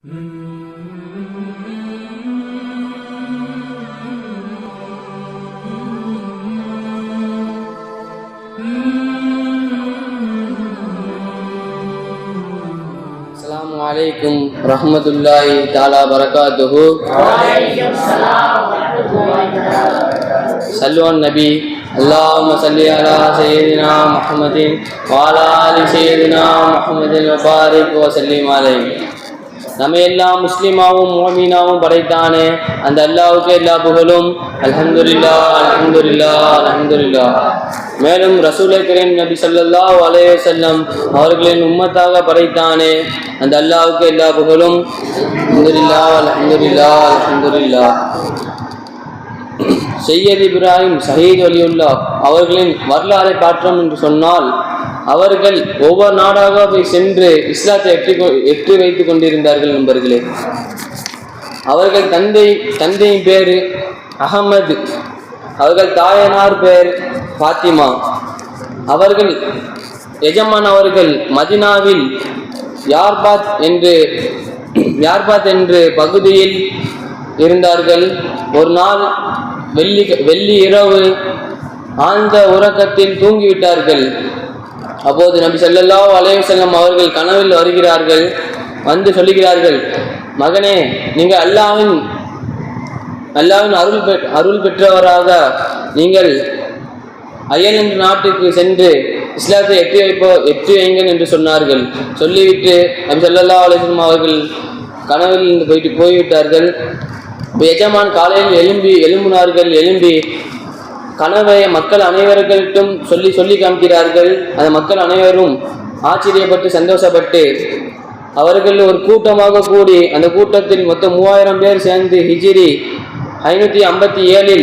السلام عليكم ورحمة الله تعالى وبركاته. وعليكم السلام ورحمة الله وبركاته. صلوا على النبي. اللهم صل على سيدنا محمد وعلى آل سيدنا محمد وبارك وسلم عليه. நம்ம எல்லாம் முஸ்லிமாவும் முஃமினாவும் படைத்தானே அந்த அல்லாஹ்வுக்கு எல்லா புகழும். அல்ஹம்துலில்லாஹ் அல்ஹம்துலில்லாஹ் அல்ஹம்துலில்லாஹ். மேலும் ரசூலே கரீம் நபி ஸல்லல்லாஹு அலைஹி வஸல்லம் அவர்களின் உம்மத்தாக படைத்தானே அந்த அல்லாஹ்வுக்கு எல்லா புகழும். அல்ஹம்துலில்லாஹ் அல்ஹம்துலில்லாஹ் அல்ஹம்துலில்லாஹ். சையத் இப்ராஹிம் ஷஹீத் வலியுல்லாஹ் அவர்களின் வரலாறை பார்த்தோம் என்று சொன்னால், அவர்கள் ஒவ்வொரு நாடாக போய் சென்று இஸ்லாத்தை எட்டி வைத்துக் கொண்டிருந்தார்கள் நண்பர்களே. அவர்கள் தந்தையின் பேரு அகமது, அவர்கள் தாயனார் பேர் ஃபாத்திமா. அவர்கள் எஜமான் அவர்கள் மதினாவில் யார்பாத் என்று பகுதியில் இருந்தார்கள். ஒரு நாள் வெள்ளி இரவு ஆழ்ந்த உறக்கத்தில் தூங்கிவிட்டார்கள். அப்போது நபி ஸல்லல்லாஹு அலைஹி வஸல்லம் அவர்கள் கனவில் வருகிறார்கள். வந்து சொல்லுகிறார்கள், மகனே, நீங்கள் அல்லாஹ்வின் அருள் பெற்றவராக நீங்கள் அயல் என்ற நாட்டுக்கு சென்று இஸ்லாத்தை எட்டி வைங்கள் என்று சொன்னார்கள். சொல்லிவிட்டு நபி ஸல்லல்லாஹு அலைஹி வஸல்லம் அவர்கள் கனவில் போய்விட்டார்கள். எஜமான் காலையில் எழும்பி கனவை மக்கள் அனைவருக்கும் சொல்லி காமிக்கிறார்கள். அந்த மக்கள் அனைவரும் ஆச்சரியப்பட்டு சந்தோஷப்பட்டு அவர்கள் ஒரு கூட்டமாக கூடி அந்த கூட்டத்தில் மொத்தம் 3000 பேர் சேர்ந்து ஹிஜ்ரி 557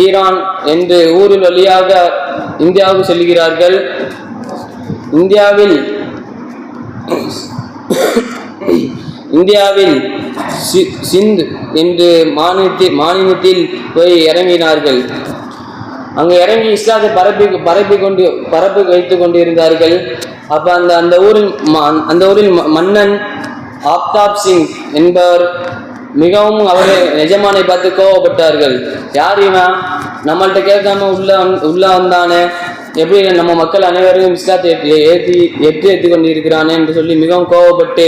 ஈரான் என்று ஊரில் வழியாக இந்தியாவுக்கு செல்கிறார்கள். இந்தியாவில் சிந்த் என்று மாநிலத்தில் போய் இறங்கினார்கள். அங்கு இறங்கி இஸ்லாத்தை பரப்பி வைத்துக் கொண்டிருந்தார்கள். அப்ப அந்த ஊரில் மன்னன் ஆப்தாப் சிங் என்பவர் மிகவும் அவர்கள் எஜமானை பார்த்து கோவப்பட்டார்கள். யார் இவன், நம்மள்கிட்ட கேட்காம உள்ள வந்தானே, எப்படி நம்ம மக்கள் அனைவரும் இஸ்லாத்தை ஏற்றி கொண்டிருக்கிறானே என்று சொல்லி மிகவும் கோவப்பட்டு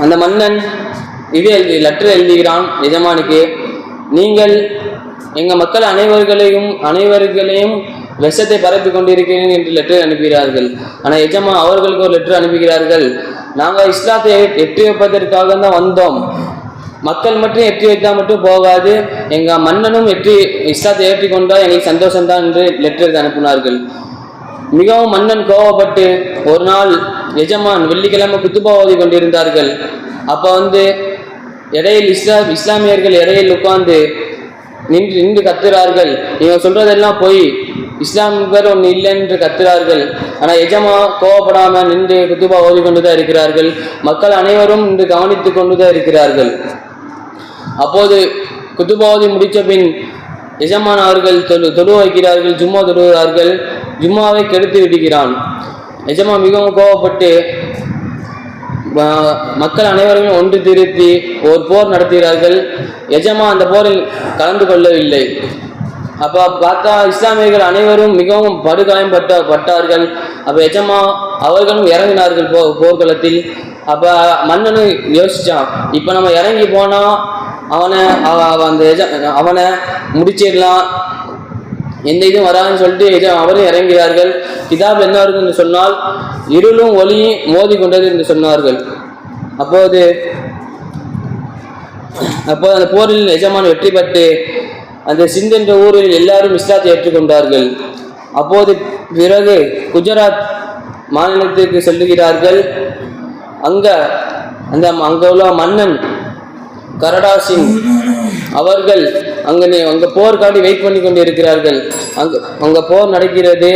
அந்த மன்னன் லெட்டர் எழுதுகிறான் எஜமானுக்கு. நீங்கள் எங்கள் மக்கள் அனைவர்களையும் விஷத்தை பரப்பி கொண்டிருக்கிறேன் என்று லெட்டர் அனுப்புகிறார்கள். ஆனால் எஜமான் அவர்களுக்கு ஒரு லெட்டர் அனுப்புகிறார்கள். நாங்கள் இஸ்லாத்தை எட்டி வைப்பதற்காக தான் வந்தோம், மக்கள் மட்டும் எட்டி வைத்தால் மட்டும் போகாது, எங்கள் மன்னனும் இஸ்லாத்தை ஏற்றிக்கொண்டால் எங்களுக்கு சந்தோஷம்தான் என்று லெட்டர் அனுப்பினார்கள். மிகவும் மன்னன் கோவப்பட்டு ஒரு நாள் எஜமான் வெள்ளிக்கிழமை குத்துபா ஓதி கொண்டிருந்தார்கள். அப்போ இடையில் இஸ்லாமியர்கள் இடையில் உட்கார்ந்து நின்று கத்துறார்கள். இவங்க சொல்றதெல்லாம் போய் இஸ்லாம் பேர் ஒன்று இல்லை என்று கத்துறார்கள். ஆனால் எஜமா கோவப்படாம நின்று குத்துபா ஓதி கொண்டுதான் இருக்கிறார்கள். மக்கள் அனைவரும் நின்று கவனித்து கொண்டுதான் இருக்கிறார்கள். அப்போது குத்துபா ஓதி முடித்த பின் எஜமான் அவர்கள் தொழு வைக்கிறார்கள், ஜும்மா தொழுகிறார்கள். ஜும்மாவை கெடுத்து விடுகிறான். எஜமா மிகவும் கோவப்பட்டு மக்கள் அனைவரும் ஒன்று திருத்தி ஒரு போர் நடத்துகிறார்கள். எஜமா அந்த போரில் கலந்து கொள்ளவில்லை. அப்போ பார்த்தா இஸ்லாமியர்கள் அனைவரும் மிகவும் படுகாயப்பட்டார்கள். அப்போ எஜமா அவர்களும் இறங்கினார்கள் போர்க்களத்தில். அப்போ மன்னனும் யோசிச்சான், இப்போ நம்ம இறங்கி போனா அவனை முடிச்சிடலாம், எந்த இதுவும் வராதுன்னு சொல்லிட்டு அவரும் இறங்கிறார்கள். கிதாப் என்ன வருது என்று சொன்னால், இருளும் ஒளியும் மோதி கொண்டது என்று சொன்னார்கள். அப்போது அந்த போரில் எஜமான் வெற்றி பெற்று அந்த சிந்த் என்ற ஊரில் எல்லாரும் இஸ்லாத்தை ஏற்றுக்கொண்டார்கள். அப்போது பிறகு குஜராத் மாநிலத்திற்கு செல்லுகிறார்கள். அங்க உள்ள மன்னன் கரடா சிங் அவர்கள் அங்க போர்க்காடி வெயிட் பண்ணி கொண்டிருக்கிறார்கள். அங்க போர் நடக்கிறது.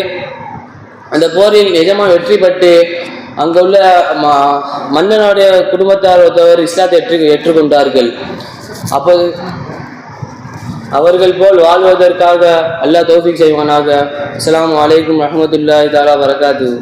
அந்த போரில் எஜமான் வெற்றி பெற்று அங்க உள்ள மன்னனுடைய குடும்பத்தார் ஒருத்தவர் இஸ்லாத்தை ஏற்றுக்கொண்டார்கள். அப்போது அவர்கள் போல் வாழ்வதற்காக அல்லாஹ் தௌஃபீக் செய்வானாக. அஸ்ஸலாமு அலைக்கும் வரஹ்மத்துல்லாஹி தஆலா வபரகாத்துஹு.